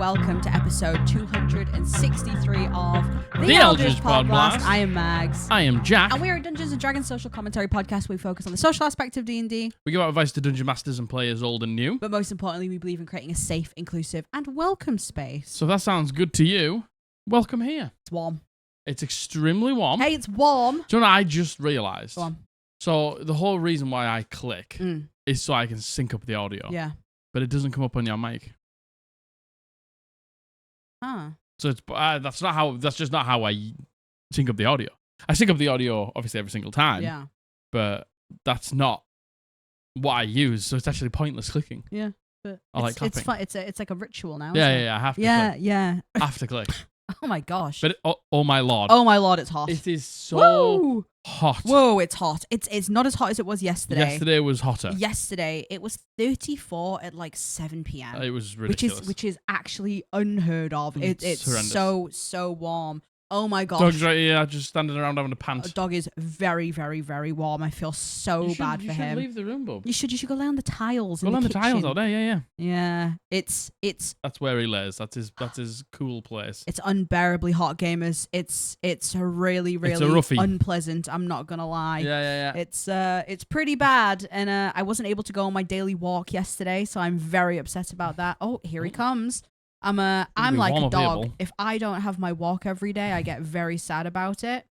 welcome to episode 263 of The Eldritch Podblast. I am Mags. I am Jack. And we are a Dungeons & Dragons social commentary podcast where we focus on the social aspect of D&D. We give out advice to dungeon masters and players old and new. But most importantly, we believe in creating a safe, inclusive, and welcome space. So if that sounds good to you, welcome here. It's warm. It's extremely warm. Hey, it's warm. Do you know what I just realised? Go on. So the whole reason why I click is so I can sync up the audio. Yeah. But it doesn't come up on your mic. Huh. So it's that's just not how I sync up the audio. I sync up the audio obviously every single time. Yeah. But that's not what I use. So it's actually pointless clicking. Yeah. But I like clapping. It's fun. It's like a ritual now. Yeah. I have to click. Yeah. I have to click. Oh my gosh. But oh my lord. Oh my lord, it's hot. It is so Woo! hot. Whoa, it's hot. It's not as hot as it was yesterday. Yesterday was hotter. Yesterday it was 34 at like 7 p.m. It was ridiculous. Which is actually unheard of. It's horrendous. so warm. Oh my gosh. Dog's right here, just standing around having a pant. A dog is very, very, very warm. I feel so bad for him. You should leave the room, bub. You should go lay on the tiles. Go in on the the tiles kitchen. all day, yeah. Yeah, it's That's where he lays. That's his cool place. It's unbearably hot, gamers. It's really, It's a really roughie. unpleasant. I'm not gonna lie. Yeah. It's pretty bad, and I wasn't able to go on my daily walk yesterday, so I'm very upset about that. Oh, here he comes. I'm like a dog. If I don't have my walk every day, I get very sad about it.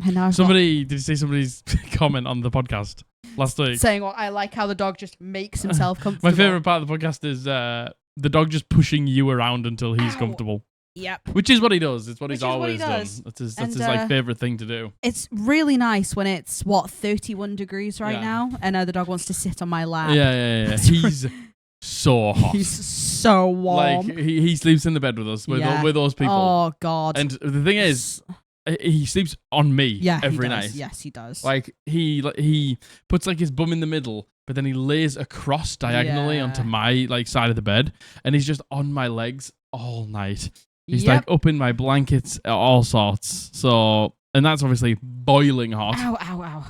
And now did you see somebody's comment on the podcast last week? Saying, well, I like how the dog just makes himself comfortable. My favourite part of the podcast is the dog just pushing you around until he's comfortable. Yep. Which is what he does. It's what he's Which is what always he does. done. That's his like favourite thing to do. It's really nice when it's 31 degrees right now, and the dog wants to sit on my lap. Yeah. He's so hot. He's so warm. Like he sleeps in the bed with us with those people. Oh god. And the thing is, he sleeps on me every night. Yes, he does. Like he puts like his bum in the middle, but then he lays across diagonally onto my like side of the bed, and he's just on my legs all night. He's like up in my blankets, all sorts. So, and that's obviously boiling hot. Ow.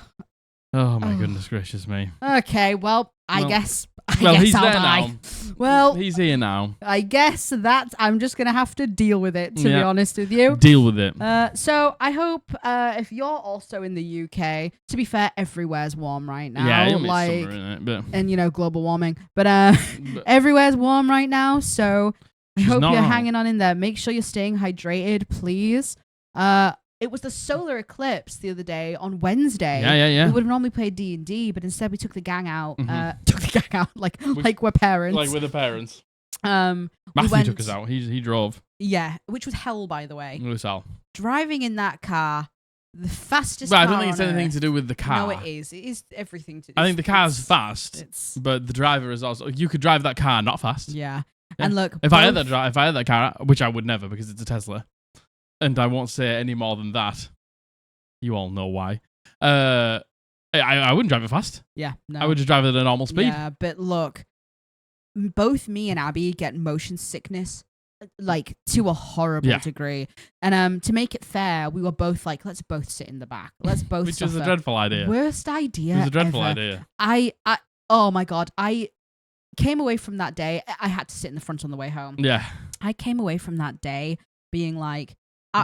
Oh my goodness gracious me. Okay, well, I guess he's I'll there die. now. Well, he's here now. I guess that I'm just going to have to deal with it, to be honest with you. Deal with it. So I hope if you're also in the UK, to be fair, everywhere's warm right now. Yeah, it's summer, isn't it? And, global warming. But everywhere's warm right now, so I hope you're hanging on in there. Make sure you're staying hydrated, please. It was the solar eclipse the other day on Wednesday. Yeah. We would have normally played D&D, but instead we took the gang out. Like we're parents. Like we're the parents. Matthew took us out. He drove. Yeah, which was hell, by the way. It was hell. Driving in that car, the fastest But car I don't think it's on anything Earth. to do with the car. No, it is. It is everything to do. I think the car's fast, but the driver is also. You could drive that car not fast. Yeah. And look, if I had that car, which I would never because it's a Tesla, and I won't say any more than that. You all know why. I wouldn't drive it fast. Yeah, no. I would just drive it at a normal speed. Yeah, but look, both me and Abby get motion sickness, like to a horrible degree. And to make it fair, we were both like, let's both sit in the back. Let's both. Which was a dreadful idea. Worst idea. It was a dreadful ever. idea. I oh my god, I came away from that day. I had to sit in the front on the way home. Yeah. I came away from that day being like,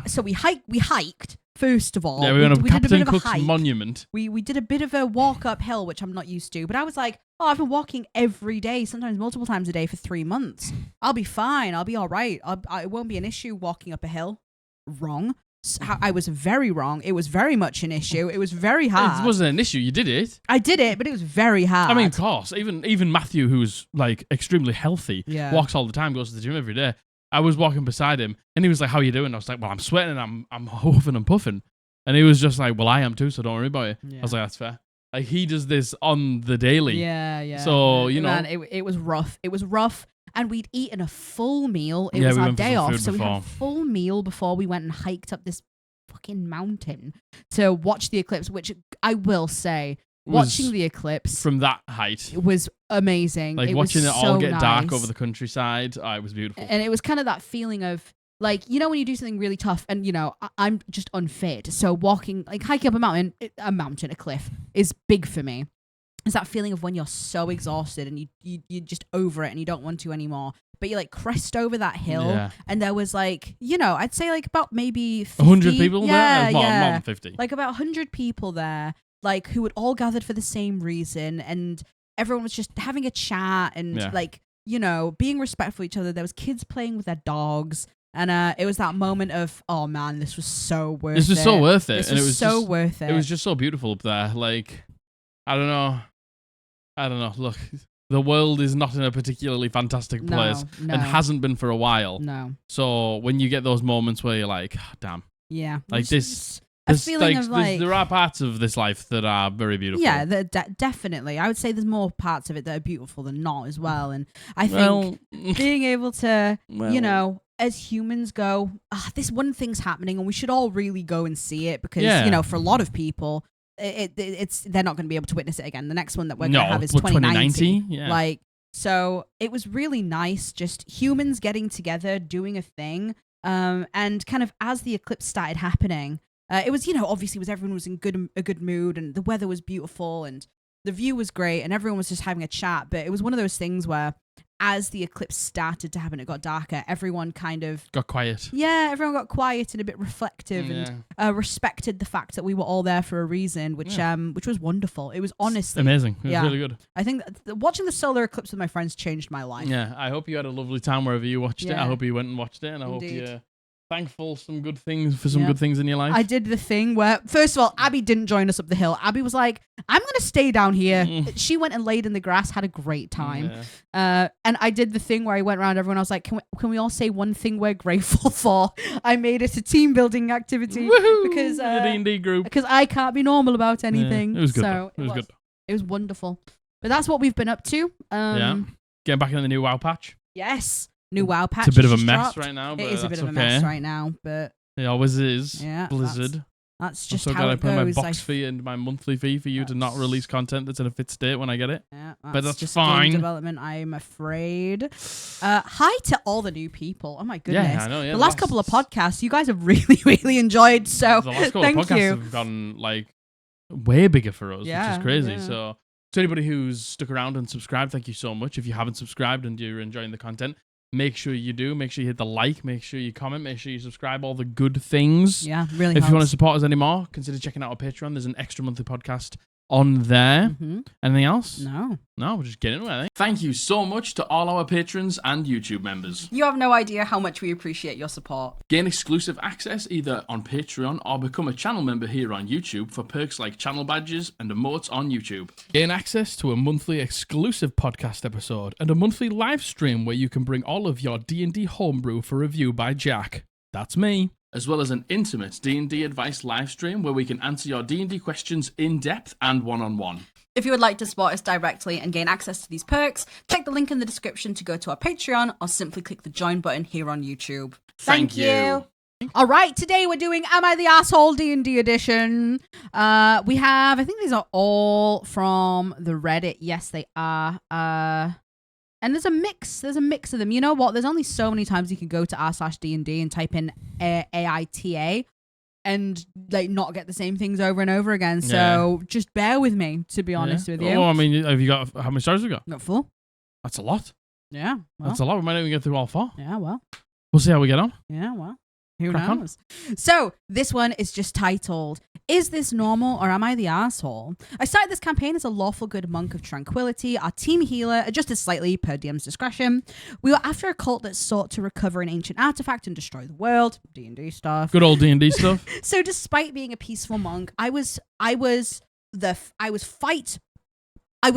so we hiked. First of all, yeah, we went up Captain Cook's hike. Monument. We did a bit of a walk uphill, which I'm not used to. But I was like, I've been walking every day, sometimes multiple times a day for 3 months. I'll be fine. I'll be all right. It won't be an issue walking up a hill. Wrong. I was very wrong. It was very much an issue. It was very hard. It wasn't an issue. You did it. I did it, but it was very hard. I mean, of course. Even Matthew, who's like extremely healthy, walks all the time, goes to the gym every day. I was walking beside him, and he was like, "How you doing?" I was like, "Well, I'm sweating, and I'm huffing and puffing." And he was just like, "Well, I am too, so don't worry about it." Yeah. I was like, "That's fair." Like he does this on the daily. Yeah. So Man, it was rough. It was rough, and we'd eaten a full meal. It was our day off, so we had a full meal before we went and hiked up this fucking mountain to watch the eclipse. Which I will say, watching the eclipse from that height was amazing. Like watching it all get dark over the countryside. It was beautiful, and it was kind of that feeling of. Like, when you do something really tough and, I'm just unfit. So hiking up a cliff is big for me. It's that feeling of when you're so exhausted and you're just over it and you don't want to anymore. But you like crest over that hill, and there was like, I'd say like about maybe 50, 100 people there? More than 50. Like about 100 people there, like who had all gathered for the same reason, and everyone was just having a chat and like, being respectful of each other. There was kids playing with their dogs. And it was that moment of, oh man, this was so worth it. This was so worth it. This was so worth it. It was just so beautiful up there. Like, I don't know. Look, the world is not in a particularly fantastic place and hasn't been for a while. No. So when you get those moments where you're like, oh, damn. Yeah. Like this. A feeling of like, there are parts of this life that are very beautiful. Yeah, definitely. I would say there's more parts of it that are beautiful than not as well. And I think being able to, as humans go, this one thing's happening and we should all really go and see it because, for a lot of people, they're not going to be able to witness it again. The next one that we're going to have is 2090. Like, so it was really nice just humans getting together, doing a thing. And kind of as the eclipse started happening, it was, obviously everyone was in a good mood and the weather was beautiful and the view was great and everyone was just having a chat. But it was one of those things where as the eclipse started to happen, it got darker. Everyone kind of got quiet. Yeah, everyone got quiet and a bit reflective and respected the fact that we were all there for a reason, which was wonderful. It was honestly amazing. It was really good. I think that watching the solar eclipse with my friends changed my life. Yeah, I hope you had a lovely time wherever you watched it. I hope you went and watched it, and I hope you thankful for some good things in your life. I did the thing where, first of all, Abby didn't join us up the hill. Abby was like, I'm going to stay down here. She went and laid in the grass, had a great time. And I did the thing where I went around everyone. I was like, can we all say one thing we're grateful for? I made it a team building activity. Woohoo! Because the D&D group. Because I can't be normal about anything. It was good. So it was good. It was wonderful. But that's what we've been up to. Getting back into the new WoW patch. Yes. New WoW patch. It's a bit of a mess right now. But it is a bit of a mess right now, but it always is. Yeah, Blizzard. That's just I'm so how glad it I put goes. my box fee and my monthly fee for you to not release content that's in a fit state when I get it. Yeah, but that's just fine. Game development, I'm afraid. Hi to all the new people. Oh my goodness. Yeah, I know. Yeah, the last couple of podcasts you guys have really, really enjoyed. So the last couple thank of podcasts you. have gotten like way bigger for us, which is crazy. Yeah. So to anybody who's stuck around and subscribed, thank you so much. If you haven't subscribed and you're enjoying the content, make sure you do. Make sure you hit the like. Make sure you comment. Make sure you subscribe. All the good things. Yeah, really If helps. you want to support us anymore, consider checking out our Patreon. There's an extra monthly podcast on there. Mm-hmm. Anything else? No, we'll just get into it, I think. Thank you so much to all our patrons and YouTube members. You have no idea how much we appreciate your support. Gain exclusive access either on Patreon or become a channel member here on YouTube for perks like channel badges and emotes on YouTube. Gain access to a monthly exclusive podcast episode and a monthly live stream where you can bring all of your D&D homebrew for review by Jack. That's me. As well as an intimate D&D advice live stream where we can answer your D&D questions in depth and one-on-one. If you would like to support us directly and gain access to these perks, check the link in the description to go to our Patreon or simply click the join button here on YouTube. Thank you. All right, today we're doing Am I the Asshole D&D edition. We have, I think these are all from the Reddit. Yes, they are. And there's a mix of them. You know what? There's only so many times you can go to r/D&D and type in AITA and like not get the same things over and over again. So just bear with me, to be honest with you. Oh, I mean, have you got, how many stars have you got? Got 4. That's a lot. Yeah. Well. That's a lot. We might not even get through all 4. Yeah, well. We'll see how we get on. Yeah, well. Who knows? So this one is just titled, Is This Normal or Am I the Asshole? I started this campaign as a lawful good monk of tranquility. Our team healer adjusted slightly per DM's discretion. We were after a cult that sought to recover an ancient artifact and destroy the world. D&D stuff. Good old D&D stuff. So despite being a peaceful monk, I was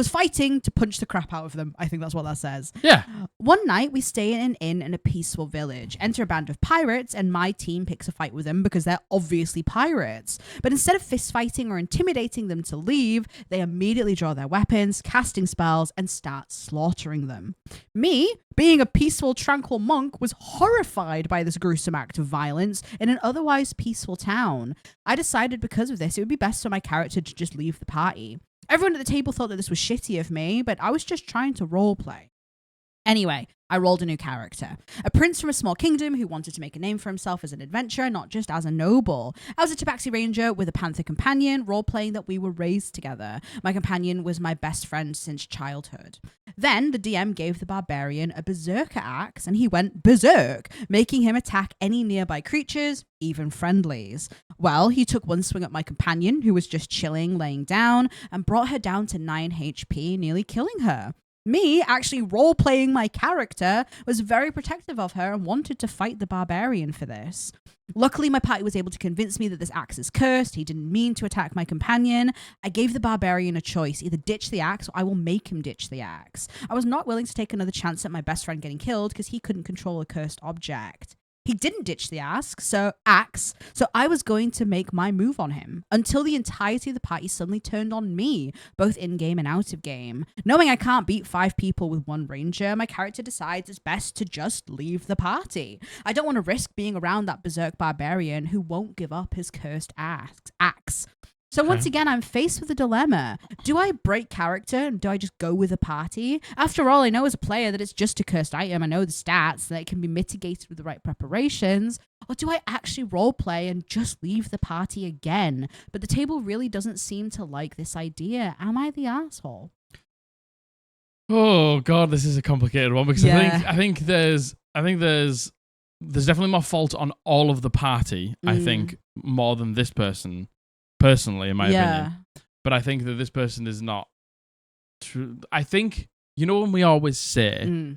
fighting to punch the crap out of them. I think that's what that says. Yeah. One night, we stay in an inn in a peaceful village, enter a band of pirates, and my team picks a fight with them because they're obviously pirates. But instead of fist fighting or intimidating them to leave, they immediately draw their weapons, casting spells, and start slaughtering them. Me, being a peaceful, tranquil monk, was horrified by this gruesome act of violence in an otherwise peaceful town. I decided because of this, it would be best for my character to just leave the party. Everyone at the table thought that this was shitty of me, but I was just trying to roleplay. Anyway, I rolled a new character. A prince from a small kingdom who wanted to make a name for himself as an adventurer, not just as a noble. I was a tabaxi ranger with a panther companion, role-playing that we were raised together. My companion was my best friend since childhood. Then the DM gave the barbarian a berserker axe, and he went berserk, making him attack any nearby creatures, even friendlies. Well, he took one swing at my companion, who was just chilling, laying down, and brought her down to 9 HP, nearly killing her. Me, actually role-playing my character, was very protective of her and wanted to fight the barbarian for this. Luckily, my party was able to convince me that this axe is cursed. He didn't mean to attack my companion. I gave the barbarian a choice. Either ditch the axe or I will make him ditch the axe. I was not willing to take another chance at my best friend getting killed because he couldn't control a cursed object. He didn't ditch the axe, so I was going to make my move on him until the entirety of the party suddenly turned on me, both in-game and out of game. Knowing I can't beat 5 people with 1 ranger, my character decides it's best to just leave the party. I don't want to risk being around that berserk barbarian who won't give up his cursed axe. So once again, I'm faced with a dilemma. Do I break character and do I just go with the party? After all, I know as a player that it's just a cursed item. I know the stats, that it can be mitigated with the right preparations. Or do I actually roleplay and just leave the party again? But the table really doesn't seem to like this idea. Am I the asshole? Oh God, this is a complicated one because I think there's definitely more fault on all of the party. I think more than this person. Personally, in my opinion. But I think that this person is not true. I think, you know, when we always say,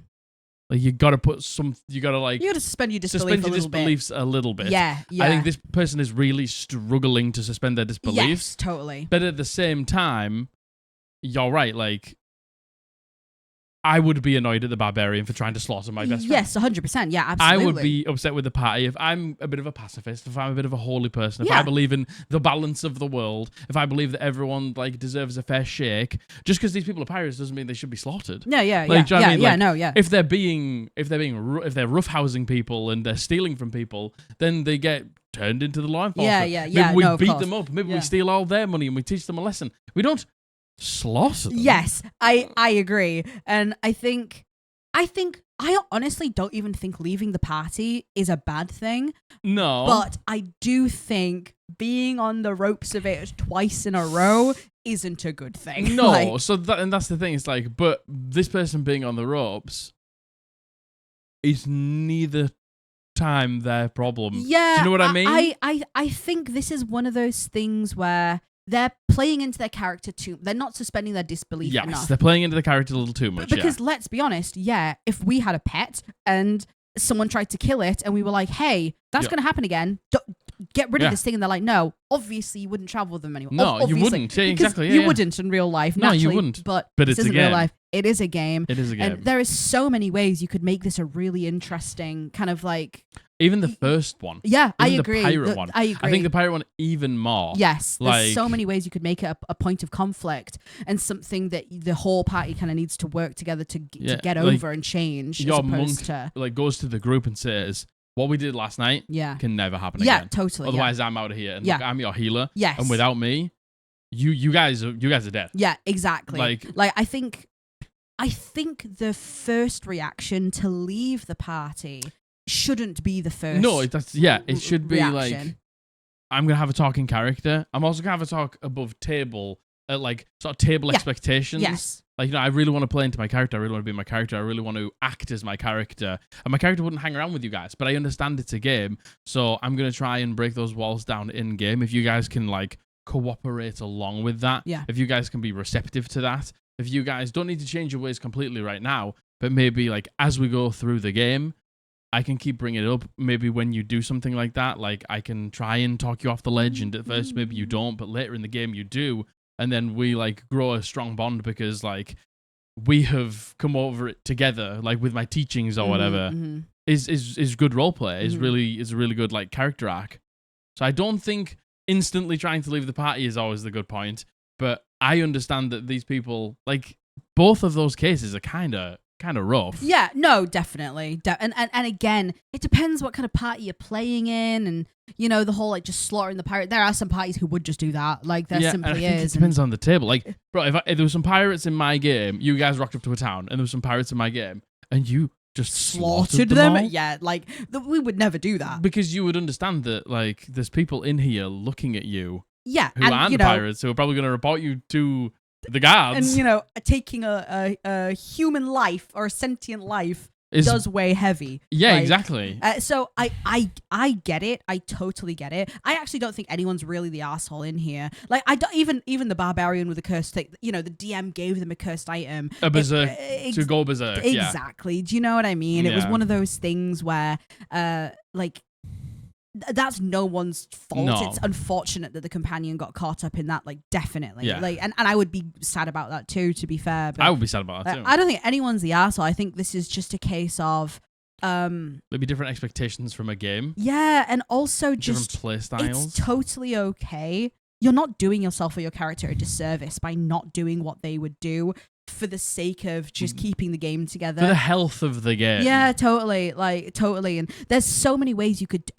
like, you got to suspend your disbeliefs a little bit. Yeah. I think this person is really struggling to suspend their disbeliefs. Yes, totally. But at the same time, you're right, like, I would be annoyed at the barbarian for trying to slaughter my best friend. Yes, 100%. Yeah, absolutely. I would be upset with the party if I'm a bit of a pacifist, if I'm a bit of a holy person, if I believe in the balance of the world, if I believe that everyone like deserves a fair shake. Just because these people are pirates doesn't mean they should be slaughtered. Yeah. If they're roughhousing people and they're stealing from people, then they get turned into the law enforcement. Maybe we beat them up. Maybe we steal all their money and we teach them a lesson. We don't slaughter them. Yes, I agree. And I honestly don't even think leaving the party is a bad thing. No. But I do think being on the ropes of it twice in a row isn't a good thing. No, that's the thing. It's like, but this person being on the ropes is neither time their problem. Yeah. Do you know what I mean? I think this is one of those things where they're playing into their character too. They're not suspending their disbelief enough. Yes, they're playing into the character a little too much. Because let's be honest, if we had a pet and someone tried to kill it and we were like, hey, that's going to happen again. Get rid of this thing. And they're like, no, obviously you wouldn't travel with them anymore. No, you wouldn't. Yeah, exactly. You wouldn't in real life. No, naturally, you wouldn't. But it's isn't a game. Real life. It is a game. It is a game. And there is so many ways you could make this a really interesting kind of like... Even the first one. Yeah, I agree. The pirate one. I agree. I think the pirate one even more. Yes, there's so many ways you could make it a point of conflict and something that the whole party kind of needs to work together to get over and change. Your monk goes to the group and says, what we did last night can never happen again. Yeah, totally. Otherwise, I'm out of here. And look, I'm your healer. Yes. And without me, you guys are dead. Yeah, exactly. Like I think the first reaction to leave the party shouldn't be the first. No, it should be reaction. Like, I'm gonna have a talking character. I'm also gonna have a talk above table, like sort of table expectations. Yes. Like, I really want to play into my character. I really want to be my character. I really want to act as my character. And my character wouldn't hang around with you guys, but I understand it's a game, so I'm gonna try and break those walls down in game. If you guys can like cooperate along with that, if you guys can be receptive to that, if you guys don't need to change your ways completely right now, but maybe like as we go through the game, I can keep bringing it up. Maybe when you do something like that, like I can try and talk you off the ledge, and at first maybe you don't, but later in the game you do, and then we like grow a strong bond because like we have come over it together, like with my teachings or whatever. Is good roleplay. Is a really good like character arc. So I don't think instantly trying to leave the party is always the good point, but I understand that these people, like both of those cases, are kind of rough. Yeah, no, definitely. And again, it depends what kind of party you're playing in, and you know, the whole like just slaughtering the pirate. There are some parties who would just do that. Like there simply and I think is. It depends on the table. Like, bro, if there was some pirates in my game, you guys rocked up to a town, and there was some pirates in my game, and you just slaughtered them. all? Yeah, like we would never do that because you would understand that like there's people in here looking at you. Yeah, who aren't the pirates who are probably going to report you to the guards. And taking a human life or a sentient life does weigh heavy. Yeah, like, exactly. So I get it. I totally get it. I actually don't think anyone's really the asshole in here. Like I don't even the barbarian with the cursed thing. The DM gave them a cursed item. A berserk to go berserk. Exactly. Do you know what I mean? Yeah. It was one of those things where that's no one's fault. No. It's unfortunate that the companion got caught up in that, like, definitely. Yeah. Like, and I would be sad about that too, to be fair. But I would be sad about that too. I don't think anyone's the arsehole. I think this is just a case of maybe different expectations from a game. Yeah, and also just different play styles. It's totally okay. You're not doing yourself or your character a disservice by not doing what they would do for the sake of just keeping the game together. For the health of the game. Yeah, totally. Like, totally. And there's so many ways you could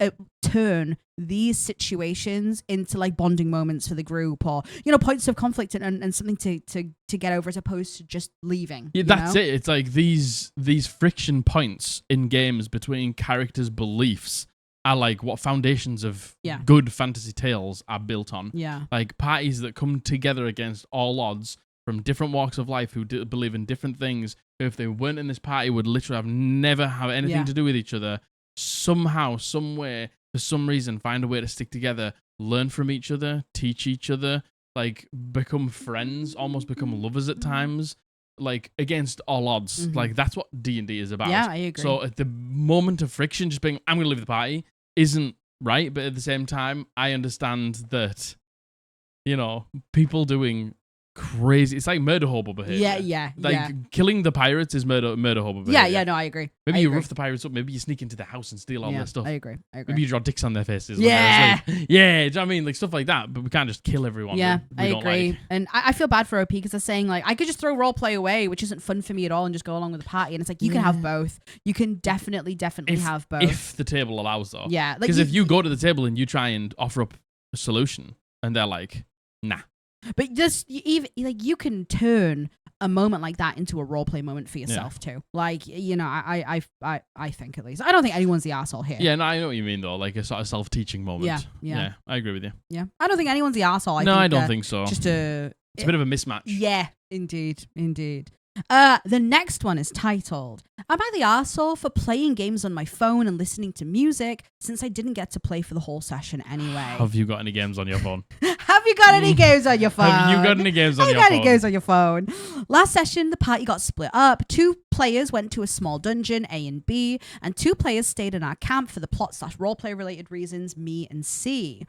turn these situations into, like, bonding moments for the group or, points of conflict and something to get over as opposed to just leaving. Yeah, that's it. It's like these friction points in games between characters' beliefs are like what foundations of good fantasy tales are built on. Yeah. Like parties that come together against all odds from different walks of life who believe in different things, who if they weren't in this party would literally never have anything to do with each other, somehow, somewhere, for some reason, find a way to stick together, learn from each other, teach each other, like become friends, almost become lovers at times, like against all odds. Like that's what D&D is about. Yeah, I agree. So at the moment of friction, just being, I'm going to leave the party, isn't right. But at the same time, I understand that, people doing crazy. It's like murder hobo behavior. Yeah. Like killing the pirates is murder hobo behavior. Yeah. No, I agree. Maybe you rough the pirates up. Maybe you sneak into their house and steal all their stuff. I agree. Maybe you draw dicks on their faces. Yeah. Do you know what I mean? Like stuff like that. But we can't just kill everyone. Yeah, we I don't agree. like. And I feel bad for OP because they're saying, like, I could just throw roleplay away, which isn't fun for me at all, and just go along with the party. And it's like, you can have both. You can definitely have both. If the table allows, though. Yeah. Because if you go to the table and you try and offer up a solution, and they're like, nah. But just even like you can turn a moment like that into a roleplay moment for yourself too. Like I think at least I don't think anyone's the asshole here. Yeah, no, I know what you mean though. Like a sort of self-teaching moment. Yeah, I agree with you. Yeah, I don't think anyone's the asshole. I don't think so. It's a bit of a mismatch. Yeah, indeed. The next one is titled, Am I the arsehole for playing games on my phone and listening to music since I didn't get to play for the whole session anyway? Have you got any games on your phone? Have you got any games on your phone? Have you got any games on your phone? Have you got any games on your phone? Last session, the party got split up. 2 players went to a small dungeon, A and B, and 2 players stayed in our camp for the plot/roleplay related reasons, me and C.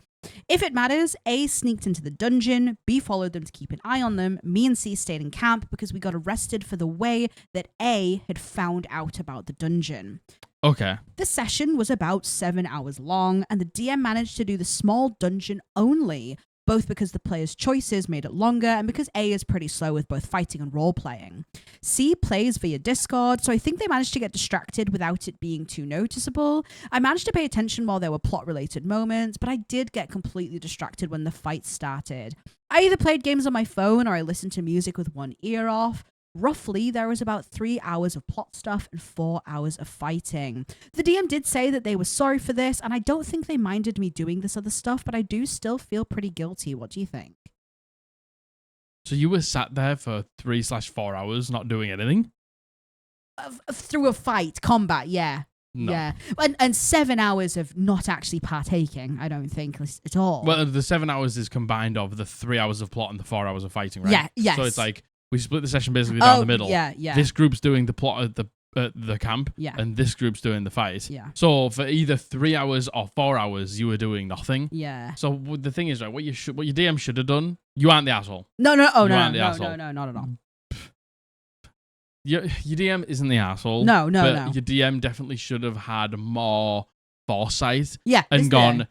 If it matters, A sneaked into the dungeon, B followed them to keep an eye on them, me and C stayed in camp because we got arrested for the way that A had found out about the dungeon. Okay. The session was about 7 hours long, and the DM managed to do the small dungeon only, both because the player's choices made it longer and because A is pretty slow with both fighting and role-playing. C plays via Discord, so I think they managed to get distracted without it being too noticeable. I managed to pay attention while there were plot-related moments, but I did get completely distracted when the fight started. I either played games on my phone or I listened to music with one ear off. Roughly, there was about 3 hours of plot stuff and 4 hours of fighting. The DM did say that they were sorry for this, and I don't think they minded me doing this other stuff, but I do still feel pretty guilty. What do you think? So you were sat there for 3/4 hours not doing anything? Through a fight, combat, yeah. No. Yeah. And 7 hours of not actually partaking, I don't think, at all. Well, the 7 hours is combined of the 3 hours of plot and the 4 hours of fighting, right? Yeah, yes. So it's like, we split the session basically down the middle. Yeah. This group's doing the plot at the camp, yeah, and this group's doing the fight. Yeah. So for either 3 hours or 4 hours, you were doing nothing. Yeah. So the thing is, right, what your DM should have done, you aren't the asshole. No, not at all. Your DM isn't the asshole. No. Your DM definitely should have had more foresight. Yeah. And gone,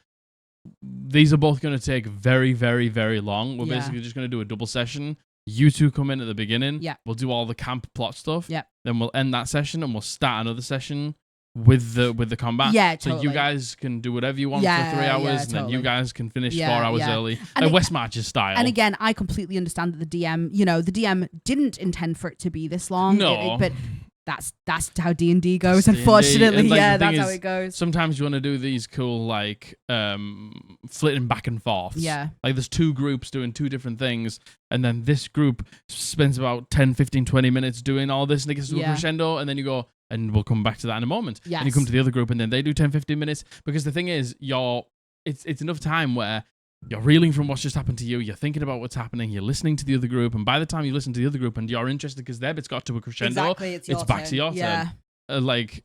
these are both going to take very, very, very long. We're basically just going to do a double session. You two come in at the beginning. Yeah. We'll do all the camp plot stuff. Yeah. Then we'll end that session and we'll start another session with the combat. Yeah, So totally. you guys can do whatever you want for 3 hours, and then you guys can finish 4 hours early. Like West March's style. And again, I completely understand that the DM, the DM didn't intend for it to be this long. No. But that's how D&D goes. D&D. Unfortunately, And, like, yeah, the thing that's how is, it goes. Sometimes you want to do these cool like flitting back and forths. Yeah. Like there's two groups doing two different things, and then this group spends about 10, 15, 20 minutes doing all this, and it gets to a crescendo, and then you go, and we'll come back to that in a moment. Yes. And you come to the other group, and then they do 10, 15 minutes, because the thing is, it's enough time where you're reeling from what's just happened to you, you're thinking about what's happening, you're listening to the other group, and by the time you listen to the other group and you're interested because their bit's got to a crescendo, it's back to your turn.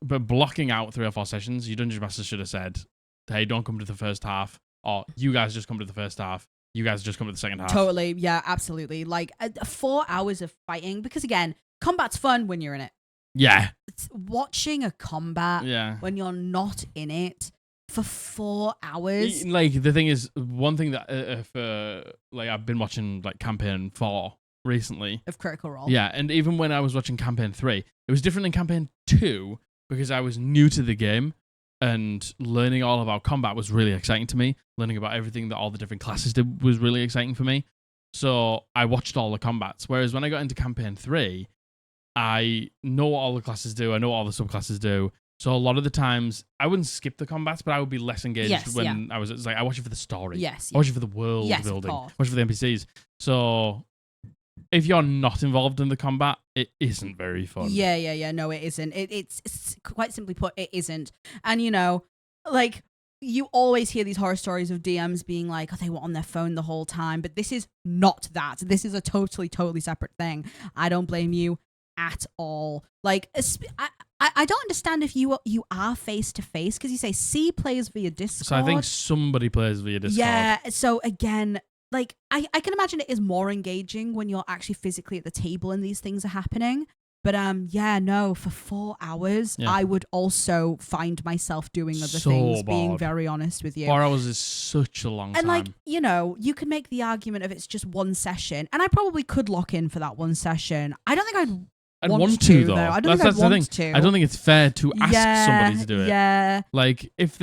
But blocking out 3 or 4 sessions, your Dungeon Master should have said, hey, don't come to the first half, or you guys just come to the first half, you guys just come to the second half. Totally, yeah, absolutely. Like 4 hours of fighting, because again, combat's fun when you're in it. Yeah. It's watching a combat when you're not in it for 4 hours. Like, the thing is, one thing that I've been watching like campaign 4 recently of Critical Role. Yeah, and even when I was watching campaign 3, it was different than campaign 2 because I was new to the game, and learning all about combat was really exciting to me. Learning about everything that all the different classes did was really exciting for me. So I watched all the combats. Whereas when I got into campaign 3, I know what all the classes do. I know what all the subclasses do. So a lot of the times, I wouldn't skip the combats, but I would be less engaged when I was. It's like I watch it for the story. Yes. I watch it for the world building. I watch it for the NPCs. So if you're not involved in the combat, it isn't very fun. Yeah. No, it isn't. It's quite simply put, it isn't. And you know, like, you always hear these horror stories of DMs being like, oh, they were on their phone the whole time. But this is not that. This is a totally separate thing. I don't blame you at all. Like, I don't understand if you are face to face, because you say C plays via Discord. So I think somebody plays via Discord. Yeah. So again, like, I can imagine it is more engaging when you're actually physically at the table and these things are happening. But for 4 hours, I would also find myself doing other things, being very honest with you. 4 hours is such a long time. And like, you know, you could make the argument of it's just one session, and I probably could lock in for that one session. I don't think I'd want to though. I don't think I'd want to. I don't think it's fair to ask somebody to do it. Yeah. Like, if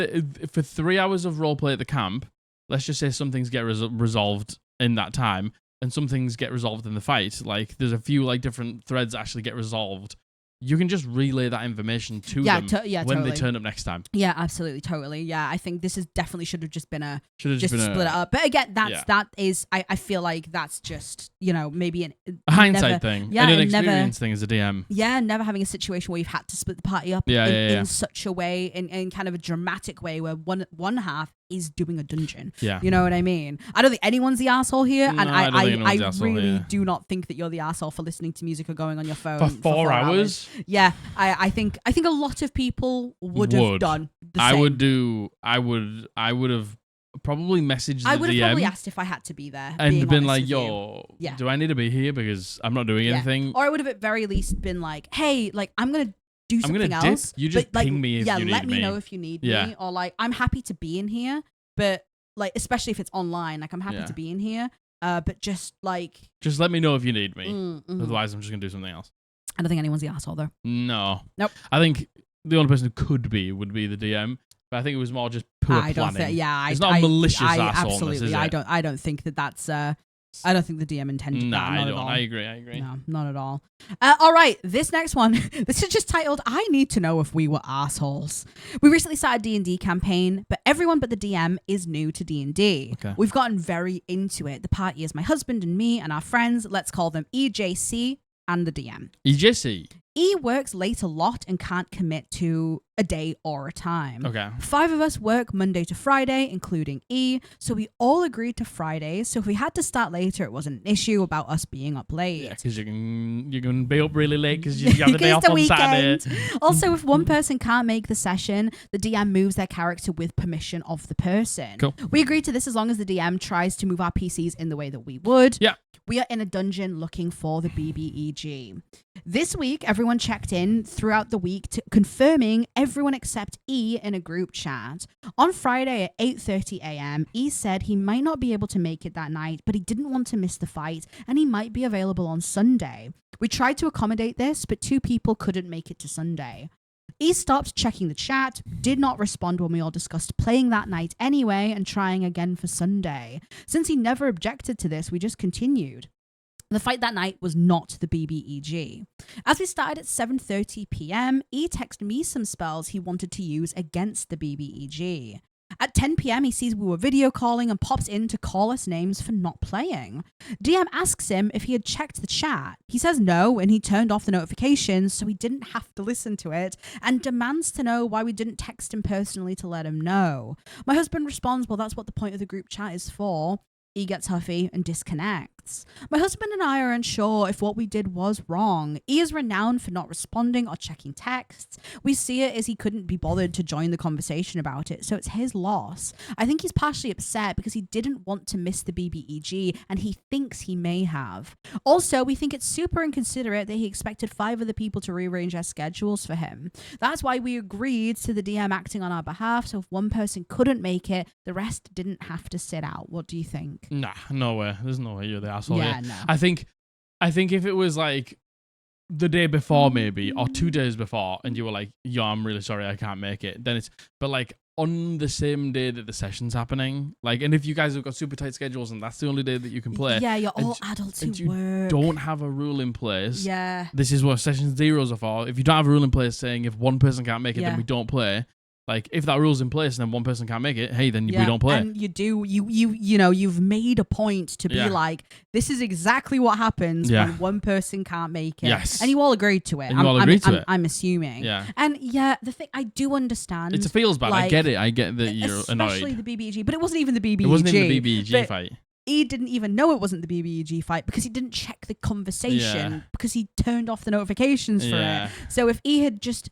for 3 hours of roleplay at the camp, let's just say some things get resolved in that time, and some things get resolved in the fight. Like, there's a few like different threads that actually get resolved. You can just relay that information to them when they turn up next time. Yeah, absolutely, totally. Yeah, I think this is definitely should have just been split it up. But again, that is I feel like that's just, you know, maybe a hindsight thing, and an experience thing as a DM. Yeah, never having a situation where you've had to split the party up in such a way, in kind of a dramatic way, where one half is doing a dungeon. Yeah. You know what I mean? I don't think anyone's the asshole here, and I really do not think that you're the asshole for listening to music or going on your phone for 4 hours. Yeah, I think a lot of people would have done the same. I would have probably messaged the DM. I would have probably asked if I had to be there. And been like, yo, do I need to be here because I'm not doing anything? Or I would have at very least been like, hey, like, I'm going to do something else. You just ping me if you need me. Yeah, let me know if you need me. Or like, I'm happy to be in here, but like, especially if it's online, like, I'm happy to be in here. But just let me know if you need me. Otherwise, I'm just going to do something else. I don't think anyone's the asshole though. No. Nope. I think the only person who would be the DM. But I think it was more just poor planning. It's not a malicious assholeness, absolutely. is it? I don't think that's. I don't think the DM intended that. I don't. At all. I agree. No, not at all. All right, this next one. This is just titled, I Need to Know If We Were Assholes. We recently started a D&D campaign, but everyone but the DM is new to D&D. Okay. We've gotten very into it. The party is my husband and me and our friends. Let's call them EJC and the DM. EJC. E works late a lot and can't commit to a day or a time. Okay. 5 of us work Monday to Friday, including E, so we all agreed to Fridays. So if we had to start later, it wasn't an issue about us being up late. Yeah, because you can be up really late because you have the day off on Saturday. Also, if one person can't make the session, the DM moves their character with permission of the person. Cool. We agreed to this as long as the DM tries to move our PCs in the way that we would. Yeah. We are in a dungeon looking for the BBEG. This week, everyone checked in throughout the week confirming everyone except E in a group chat. On Friday at 8:30 a.m., E said he might not be able to make it that night, but he didn't want to miss the fight, and he might be available on Sunday. We tried to accommodate this, but 2 people couldn't make it to Sunday. E stopped checking the chat, did not respond when we all discussed playing that night anyway, and trying again for Sunday. Since he never objected to this, we just continued. The fight that night was not the BBEG. As we started at 7:30 p.m., E texted me some spells he wanted to use against the BBEG. At 10 p.m, he sees we were video calling and pops in to call us names for not playing. DM asks him if he had checked the chat. He says no, and he turned off the notifications so he didn't have to listen to it, and demands to know why we didn't text him personally to let him know. My husband responds, well, that's what the point of the group chat is for. He gets huffy and disconnects. My husband and I are unsure if what we did was wrong. E is renowned for not responding or checking texts. We see it as he couldn't be bothered to join the conversation about it, so it's his loss. I think he's partially upset because he didn't want to miss the BBEG, and he thinks he may have. Also, we think it's super inconsiderate that he expected 5 other people to rearrange their schedules for him. That's why we agreed to the DM acting on our behalf, so if one person couldn't make it, the rest didn't have to sit out. What do you think? Nah, no way. There's no way you're the asshole. Yeah, here. no. I think if it was like the day before maybe, or 2 days before, and you were like, yo, I'm really sorry, I can't make it, then it's, but like on the same day that the session's happening, like, and if you guys have got super tight schedules and that's the only day that you can play. Yeah, you're all adults who work. Don't have a rule in place. Yeah. This is what session zeros are for. If you don't have a rule in place saying if one person can't make it, then we don't play. Like, if that rule's in place and then one person can't make it, hey, then we don't play. And you've made a point to be like, this is exactly what happens when one person can't make it. Yes. And you all agreed to it. And you all agreed to it. I'm assuming. Yeah. And the thing, I do understand. It feels bad. Like, I get it. I get that you're annoyed. Especially the BBEG. But it wasn't even the BBEG. It wasn't even the BBEG fight. He didn't even know it wasn't the BBEG fight because he didn't check the conversation because he turned off the notifications for it. So if he had just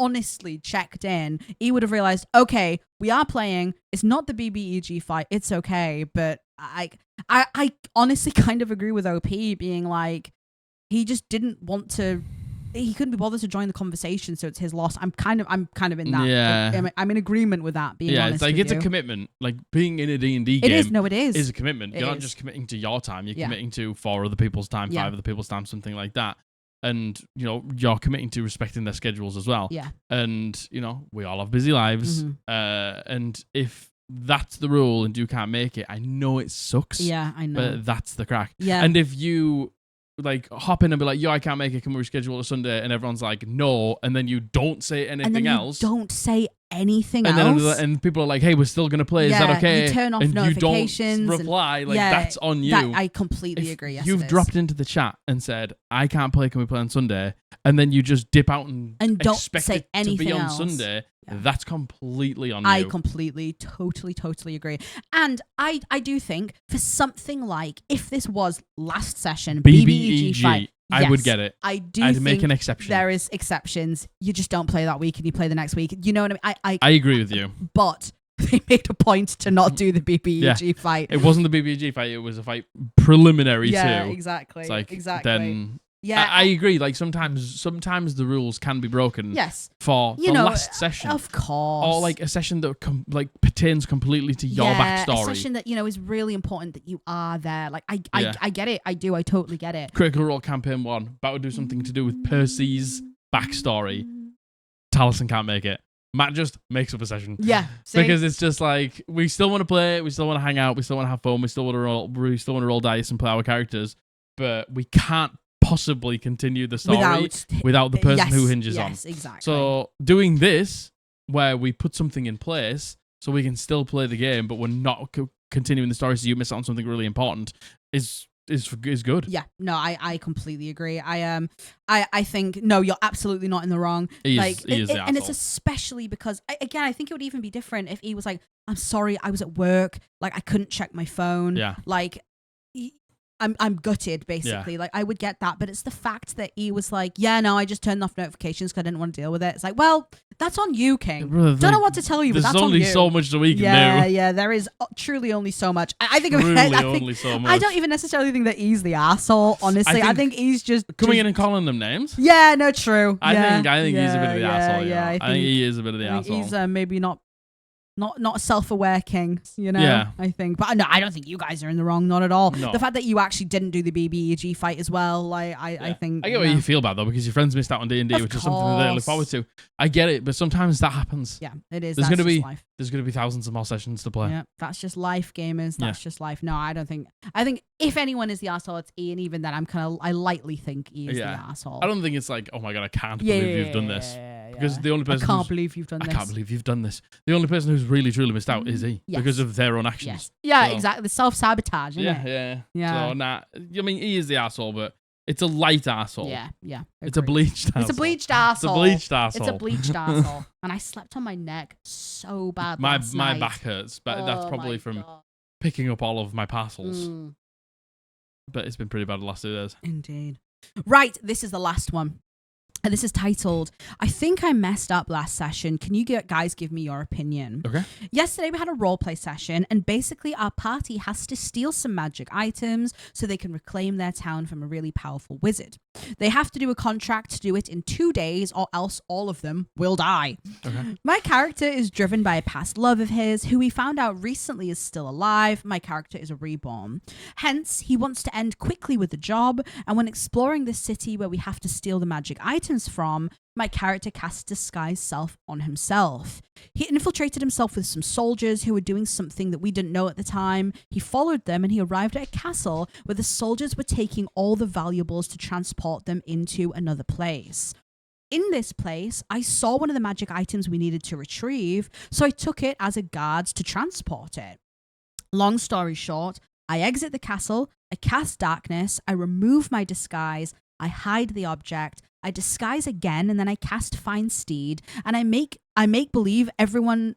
honestly checked in, he would have realized, okay, we are playing. It's not the BBEG fight. It's okay. But I honestly kind of agree with OP being like, he just didn't want to. He couldn't be bothered to join the conversation, so it's his loss. I'm kind of in that. Yeah. I'm in agreement with that. Being honest, it's like it's a commitment. Like being in a D&D game. It is. No, it is. Is a commitment. You're not just committing to your time. You're committing to 4 other people's time, 5 other people's time, something like that. And you're committing to respecting their schedules as well. Yeah. And we all have busy lives. And if that's the rule and you can't make it, I know it sucks. Yeah, I know. But that's the crack. Yeah. And if you like hop in and be like, yo, I can't make it, can we reschedule a Sunday? And everyone's like, no, and then you don't say anything else. Don't say anything else. And people are like, hey, we're still gonna play, is that okay? You turn off notifications. You don't reply, that's on you. I completely agree. Yes, you've dropped into the chat and said, I can't play, can we play on Sunday? And then you just dip out and don't expect say it anything to be on else. Sunday. That's completely on you. I completely, totally agree. And I do think for something like, if this was last session, BBEG fight, I would get it. I'd make an exception. There is exceptions. You just don't play that week and you play the next week. You know what I mean? I agree with you. But they made a point to not do the BBEG fight. It wasn't the BBEG fight. It was a fight preliminary to. Yeah, exactly. It's like, exactly. Then yeah, I agree. Like sometimes the rules can be broken. Yes. For the last session, of course, or like a session that pertains completely to your backstory. A session that is really important that you are there. Like I get it. I totally get it. Critical Role Campaign 1 about to do something to do with Percy's backstory. Taliesin can't make it. Matt just makes up a session. Yeah, because it's just like we still want to play, we still want to hang out, we still want to have fun, we still want to roll dice and play our characters, but we can't possibly continue the story without the person who hinges on. Yes, exactly. So doing this, where we put something in place so we can still play the game, but we're not continuing the story, so you miss out on something really important, is good. Yeah, no, I completely agree. I think no, you're absolutely not in the wrong. He is the asshole. And it's especially because again, I think it would even be different if he was like, I'm sorry, I was at work, like I couldn't check my phone. Yeah. Like I'm gutted, basically. Yeah. Like, I would get that, but it's the fact that he was like, yeah, no, I just turned off notifications because I didn't want to deal with it. It's like, well, that's on you, King. Don't know what to tell you, but that's on you. There's only so much that we can do. Yeah, there is truly only so much. I think so much. I don't even necessarily think that he's the asshole, honestly. I think he's just coming in and calling them names. Yeah, no, true. I think he's a bit of the asshole. I think he is a bit of the asshole. He's maybe not Not a self-aware king, you know. Yeah. I think, but no, I don't think you guys are in the wrong, not at all. No. The fact that you actually didn't do the BBEG fight as well, like I think I get what you feel about though, because your friends missed out on D&D, which is something that they look forward to. I get it, but sometimes that happens. Yeah, it is. There's gonna be life. There's gonna be thousands of more sessions to play. Yeah, that's just life, gamers. That's just life. No, I don't think. I think if anyone is the arsehole, it's Ian. Even then, I lightly think he is the arsehole. I don't think it's like, oh my god, I can't believe you've done this. Because the only person I can't believe you've done this. I can't believe you've done this. The only person who's really truly missed out is he, because of their own actions. Yes. Yeah, exactly. The self-sabotage, isn't it? Yeah. So, I mean, he is the arsehole, but it's a light arsehole. Yeah. It's a bleached arsehole. It's a bleached arsehole. It's a bleached arsehole. It's a bleached arsehole. And I slept on my neck so bad last my night. back hurts, but that's probably from picking up all of my parcels. But it's been pretty bad the last 2 days. Indeed. Right, this is the last one. And this is titled, I think I messed up last session. Can you guys give me your opinion? Okay. Yesterday we had a roleplay session, and basically our party has to steal some magic items so they can reclaim their town from a really powerful wizard. They have to do a contract to do it in 2 days, or else all of them will die. Okay. My character is driven by a past love of his, who we found out recently is still alive. My character is a reborn. Hence, he wants to end quickly with the job, and when exploring this city where we have to steal the magic items from, my character cast disguise self on himself. He infiltrated himself with some soldiers who were doing something that we didn't know at the time. He followed them and he arrived at a castle where the soldiers were taking all the valuables to transport them into another place. In this place, I saw one of the magic items we needed to retrieve, so I took it as a guard to transport it. Long story short, I exit the castle, I cast darkness, I remove my disguise, I hide the object, I disguise again, and then I cast Find Steed, and I make everyone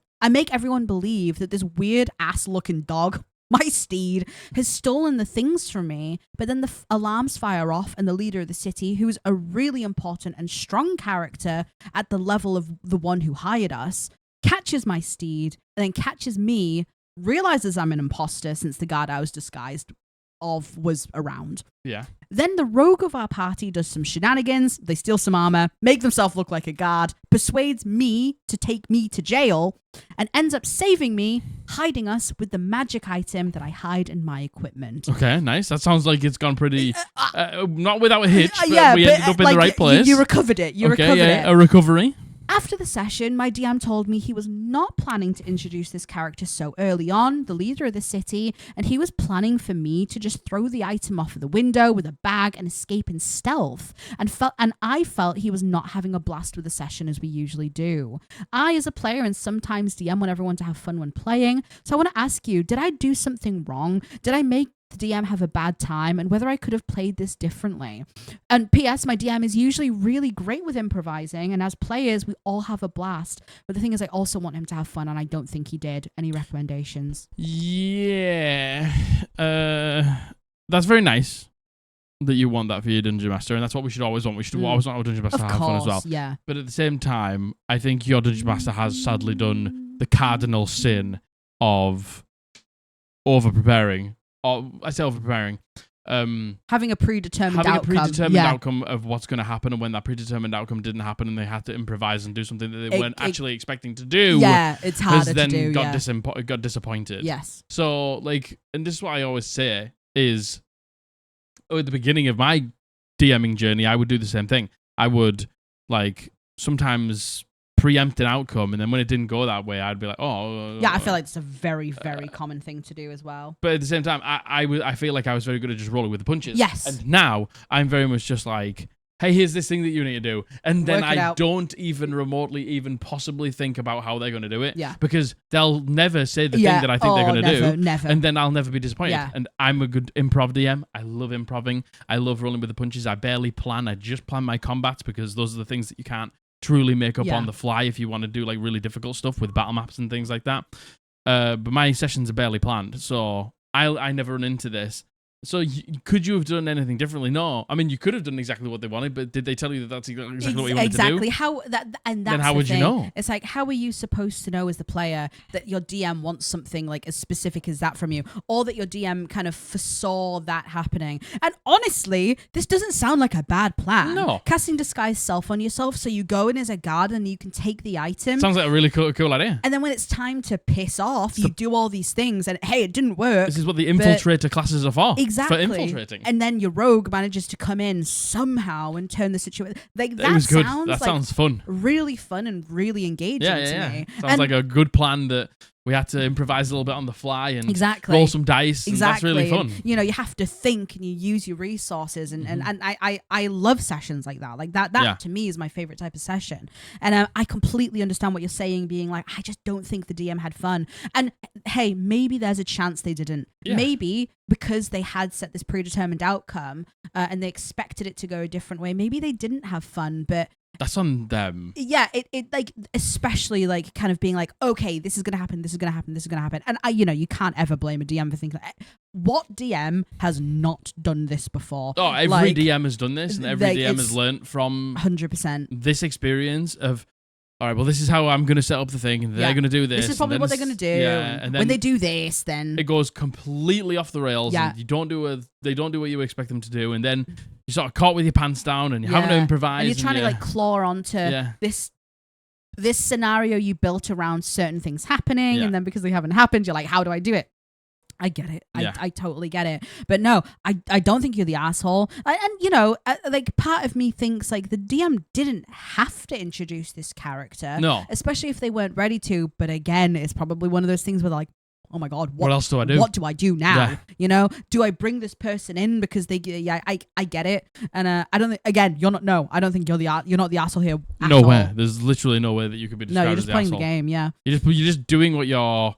believe that this weird ass looking dog, my steed, has stolen the things from me. But then the alarms fire off, and the leader of the city, who is a really important and strong character at the level of the one who hired us, catches my steed and then catches me, realizes I'm an imposter since the guard I was disguised of was around. Yeah. Then the rogue of our party does some shenanigans. They steal some armor, make themselves look like a guard, persuades me to take me to jail, and ends up saving me, hiding us with the magic item that I hide in my equipment. Okay, nice. That sounds like it's gone pretty... not without a hitch, but we ended up in the right place. You recovered it. You recovered it. A recovery. After the session, my DM told me he was not planning to introduce this character so early on, the leader of the city, and he was planning for me to just throw the item off of the window with a bag and escape in stealth. And I felt he was not having a blast with the session as we usually do. I, as a player, and sometimes DM, want everyone to have fun when playing. So I want to ask you, did I do something wrong? Did I make the DM have a bad time, and whether I could have played this differently? And P.S. my DM is usually really great with improvising, and as players we all have a blast, but the thing is I also want him to have fun, and I don't think he did. Any recommendations? Yeah, that's very nice that you want that for your Dungeon Master, and that's what we should always want. We should always want our Dungeon Master to have fun as well. Yeah. But at the same time, I think your Dungeon Master has sadly done the cardinal sin of over-preparing. Or I say over-preparing. Having a predetermined outcome of what's going to happen, and when that predetermined outcome didn't happen and they had to improvise and do something that they weren't actually expecting to do, it's harder to do. Got disappointed. Yes. So, and this is what I always say is, at the beginning of my DMing journey, I would do the same thing. I would, sometimes preempt an outcome, and then when it didn't go that way, I'd be like, I feel like it's a very, very common thing to do as well. But at the same time, I feel like I was very good at just rolling with the punches. Yes. And now I'm very much just like, hey, here's this thing that you need to do, and then I don't even remotely even possibly think about how they're going to do it. Yeah. Because they'll never say the thing that I think they're going to do. Never. And then I'll never be disappointed. Yeah. And I'm a good improv DM. I love improving. I love rolling with the punches. I barely plan. I just plan my combats because those are the things that you can't truly make up on the fly if you want to do really difficult stuff with battle maps and things like that. But my sessions are barely planned, so I never run into this. So could you have done anything differently? No. I mean, you could have done exactly what they wanted, but did they tell you that that's exactly what you wanted to do? Exactly. Then how would you know? It's like, how are you supposed to know as the player that your DM wants something like as specific as that from you, or that your DM kind of foresaw that happening? And honestly, this doesn't sound like a bad plan. No. Casting Disguise Self on yourself, so you go in as a guard and you can take the item. Sounds like a really cool idea. And then when it's time to piss off, you do all these things, and hey, it didn't work. This is what the infiltrator classes are for. Exactly. For infiltrating. And then your rogue manages to come in somehow and turn the situation. Like, that it was good. sounds That like sounds fun. really fun and really engaging to me. Sounds like a good plan that we had to improvise a little bit on the fly and roll some dice. And that's really fun. And, you know, you have to think and you use your resources. And I love sessions like that. Like that to me is my favorite type of session. And I completely understand what you're saying, being like, I just don't think the DM had fun. And hey, maybe there's a chance they didn't. Yeah. Maybe because they had set this predetermined outcome and they expected it to go a different way. Maybe they didn't have fun, but that's on them. Yeah, it like, especially like kind of being like, okay, this is gonna happen, this is gonna happen, this is gonna happen, and you can't ever blame a DM for thinking like, what DM has not done this before? Oh, every DM has done this, and every DM has learnt from 100% this experience of, all right, well, this is how I'm going to set up the thing, and they're going to do this. This is probably what they're going to do. Yeah, and then when they do this, then it goes completely off the rails. Yeah. And they don't do what you expect them to do, and then you're sort of caught with your pants down, and you're having to improvise. And you're trying to like claw onto this scenario you built around certain things happening, and then because they haven't happened, you're like, how do I do it? I get it. I totally get it. But no, I don't think you're the asshole. And like, part of me thinks like the DM didn't have to introduce this character. No. Especially if they weren't ready to. But again, it's probably one of those things where like, oh my God, what else do I do? What do I do now? Yeah. Do I bring this person in because they? I get it. And I don't think, again, I don't think you're not the asshole here. Nowhere. There's literally no way that you could be described as the asshole. No, you're just playing the game. Yeah. You're just doing what your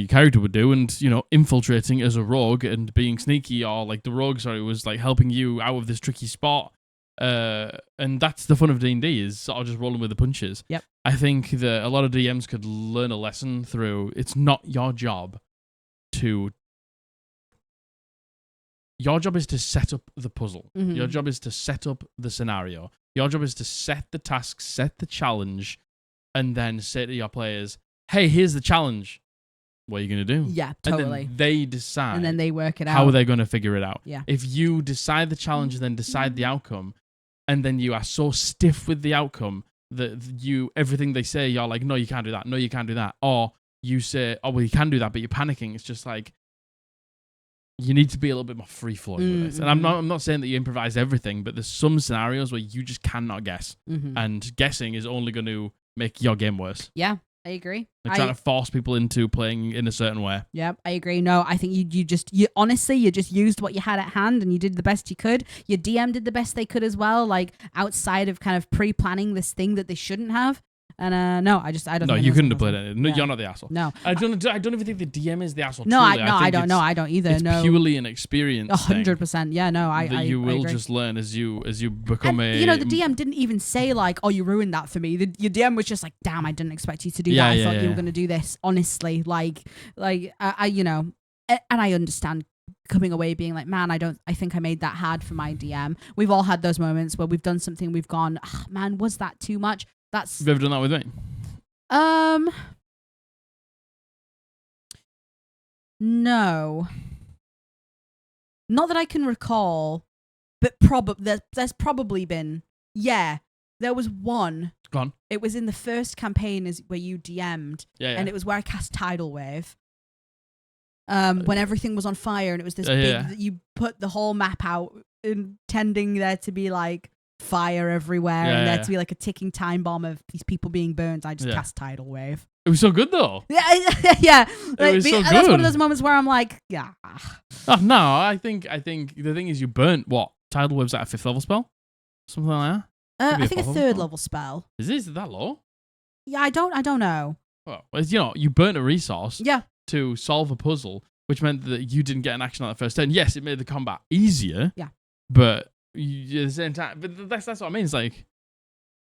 character would do, and infiltrating as a rogue and being sneaky, or like the rogue was like helping you out of this tricky spot, and that's the fun of D&D, is sort of just rolling with the punches. Yep. I think that a lot of DMs could learn a lesson through, it's not your job is to set up the puzzle. Mm-hmm. Your job is to set up the scenario. Your job is to set the task, set the challenge, and then say to your players, hey, here's the challenge. What are you going to do? Yeah, totally. And then they decide. And then they work it out. How they're going to figure it out. Yeah. If you decide the challenge and then decide the outcome, and then you are so stiff with the outcome that everything they say, you're like, no, you can't do that. No, you can't do that. Or you say, oh, well, you can do that, but you're panicking. It's just like, you need to be a little bit more free-flowing with it. And I'm not saying that you improvise everything, but there's some scenarios where you just cannot guess. Mm-hmm. And guessing is only going to make your game worse. Yeah. I agree. Like trying to force people into playing in a certain way. Yeah, I agree. No, I think you honestly just used what you had at hand and you did the best you could. Your DM did the best they could as well, like outside of kind of pre-planning this thing that they shouldn't have. And no, I don't. No, you couldn't have played it. No, you're not the asshole. No, I don't even think the DM is the asshole. No, truly. I don't either. It's no, purely an experience. 100%. Yeah, no, you will agree. just learn as you become the DM didn't even say like, "Oh, you ruined that for me." Your DM was just like, "Damn, I didn't expect you to do that. I thought you were going to do this." Honestly, and I understand coming away being like, man, I think I made that hard for my DM. We've all had those moments where we've done something, we've gone, oh, man, was that too much? Have you ever done that with me? No. Not that I can recall, but there's probably been. Yeah, there was one. Go on. It was in the first campaign where you DM'd, and it was where I cast Tidal Wave. When everything was on fire, and it was this big. You put the whole map out, intending there to be like fire everywhere, and there to be like a ticking time bomb of these people being burned. I just cast Tidal Wave. It was so good though. Yeah. It was so good. That's one of those moments where I'm like, yeah. Oh no, I think the thing is you burnt what? Tidal Wave's like a 5th level spell? Something like that? I think a 3rd level spell. Is it that low? Yeah, I don't know. Well, you burnt a resource to solve a puzzle, which meant that you didn't get an action on the first turn. Yes, it made the combat easier. Yeah. But at the same time, but that's what I mean. It's like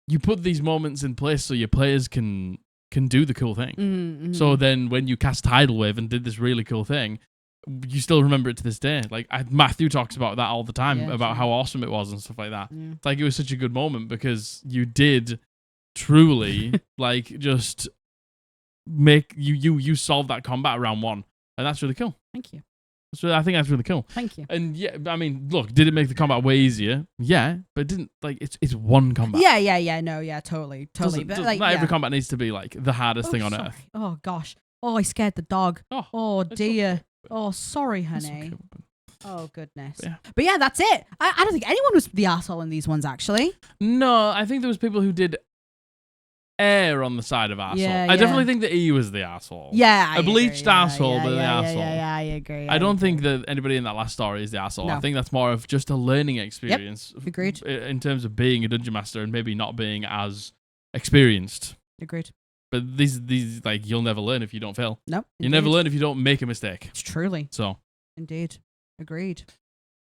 you put these moments in place so your players can do the cool thing. Mm-hmm. So then when you cast Tidal Wave and did this really cool thing, you still remember it to this day. Like Matthew talks about that all the time, about true. how awesome it was and stuff like that. Yeah. It's like it was such a good moment because you did truly like just make you solve that combat round 1, and that's really cool. Thank you. I think that's really cool. Thank you. And yeah, I mean, look, did it make the combat way easier? Yeah, but it didn't. Like it's one combat. Yeah. No, yeah, totally. But like, not every combat needs to be like the hardest thing on sorry. earth. Oh gosh. Oh, I scared the dog. Oh dear. Okay. Oh, sorry, That's honey. okay. Oh goodness. Yeah. But yeah, that's it. I don't think anyone was the asshole in these ones actually. No, I think there was people who did err on the side of arsehole. Yeah, I definitely think that E was the asshole. Yeah, a bleached agree. arsehole, but the asshole. Yeah, I agree. I don't think that anybody in that last story is the asshole. No. I think that's more of just a learning experience. Agreed. In terms of being a dungeon master and maybe not being as experienced. Agreed. But these like you'll never learn if you don't fail. No. You never learn if you don't make a mistake. It's truly. So. Indeed. Agreed.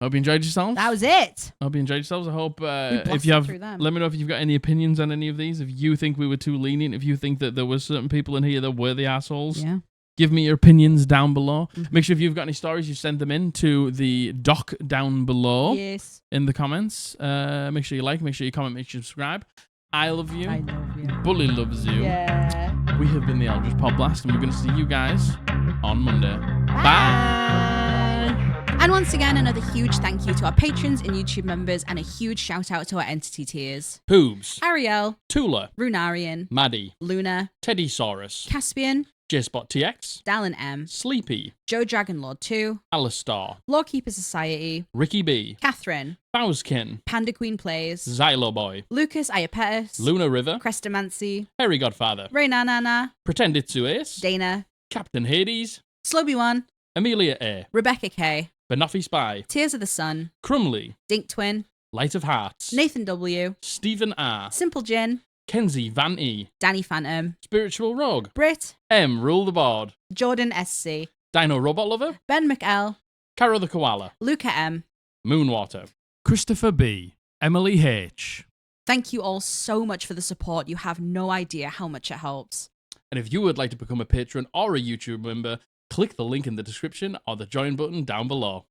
Hope you enjoyed yourselves. That was it. Hope you enjoyed yourselves. I hope if blasted you have, through them. let me know if you've got any opinions on any of these. If you think we were too lenient, if you think that there were certain people in here that were the assholes, Yeah. give me your opinions down below. Mm-hmm. Make sure if you've got any stories, you send them in to the doc down below Yes. in the comments. Make sure you like, make sure you comment, make sure you subscribe. I love you. I love you. Bully loves you. Yeah. We have been the Eldritch Podblast, and we're going to see you guys on Monday. Bye. And once again, another huge thank you to our patrons and YouTube members, and a huge shout out to our entity tiers. Poobs. Ariel, Tula. Runarian, Maddie. Luna, Teddysaurus. Caspian, JSpotTX. Dallin M, Sleepy. Joe Dragonlord 2, Alistar. Lawkeeper Society, Ricky B. Catherine, Bowskin. Panda Queen Plays, Xylo Boy. Lucas Iapetus, Luna River. Crestomancy, Harry Godfather. Raynanana, Pretend It's Ace. Dana, Captain Hades. Slobby1, Amelia A. Rebecca K, Banoffee Spy. Tears of the Sun, Crumley. Dink Twin, Light of Hearts. Nathan W, Stephen R. Simple Gin, Kenzie Van E. Danny Phantom, Spiritual Rogue. Brit, M. Rule the Board. Jordan SC, Dino Robot Lover. Ben McL, Caro the Koala. Luca M. Moonwater. Christopher B. Emily H. Thank you all so much for the support. You have no idea how much it helps. And if you would like to become a patron or a YouTube member, click the link in the description or the join button down below.